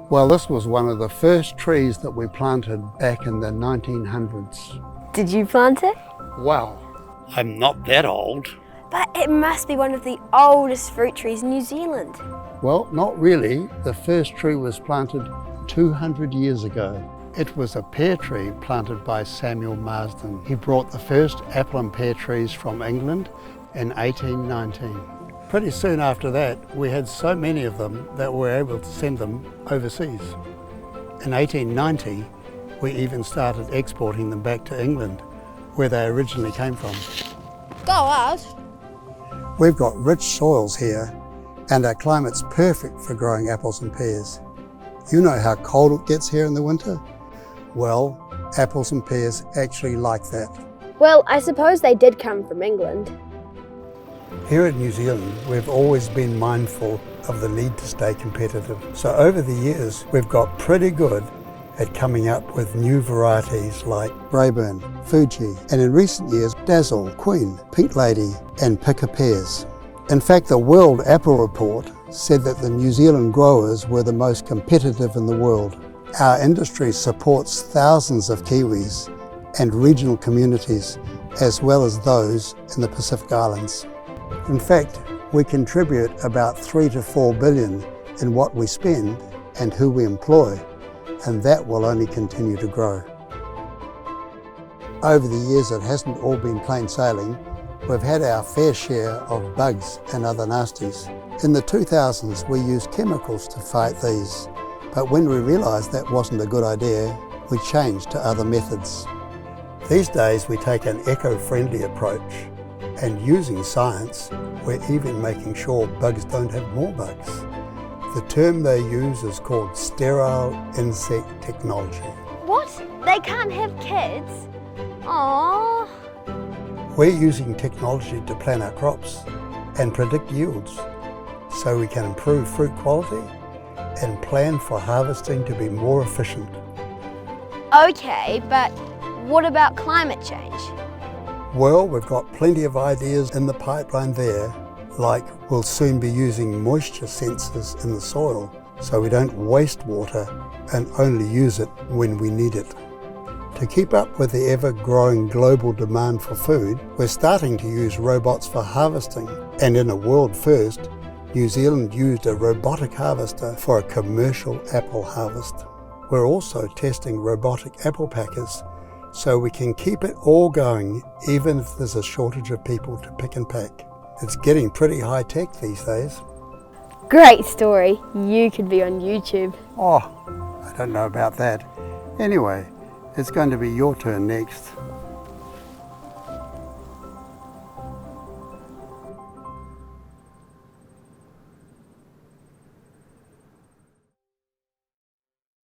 Well, this was one of the first trees that we planted back in the 1900s. Did you plant it? Wow, I'm not that old. But it must be one of the oldest fruit trees in New Zealand. Well, not really. The first tree was planted 200 years ago. It was a pear tree planted by Samuel Marsden. He brought the first apple and pear trees from England in 1819. Pretty soon after that, we had so many of them that we were able to send them overseas. In 1890, we even started exporting them back to England, where they originally came from. Go us! We've got rich soils here, and our climate's perfect for growing apples and pears. You know how cold it gets here in the winter? Well, apples and pears actually like that. Well, I suppose they did come from England. Here in New Zealand, we've always been mindful of the need to stay competitive. So over the years, we've got pretty good at coming up with new varieties like Braeburn, Fuji, and in recent years, Dazzle, Queen, Pink Lady, and Picker pears. In fact, the World Apple Report said that the New Zealand growers were the most competitive in the world. Our industry supports thousands of Kiwis and regional communities, as well as those in the Pacific Islands. In fact, we contribute about 3 to 4 billion in what we spend and who we employ, and that will only continue to grow. Over the years, it hasn't all been plain sailing. We've had our fair share of bugs and other nasties. In the 2000s, we used chemicals to fight these, but when we realised that wasn't a good idea, we changed to other methods. These days, we take an eco-friendly approach, and using science, we're even making sure bugs don't have more bugs. The term they use is called sterile insect technology. What? They can't have kids? Aww. We're using technology to plan our crops and predict yields so we can improve fruit quality and plan for harvesting to be more efficient. Okay, but what about climate change? Well, we've got plenty of ideas in the pipeline there, like we'll soon be using moisture sensors in the soil so we don't waste water and only use it when we need it. To keep up with the ever-growing global demand for food, we're starting to use robots for harvesting, and in a world first, New Zealand used a robotic harvester for a commercial apple harvest. We're also testing robotic apple packers so we can keep it all going even if there's a shortage of people to pick and pack. It's getting pretty high-tech these days. Great story. You could be on YouTube. Oh, I don't know about that. Anyway, it's going to be your turn next.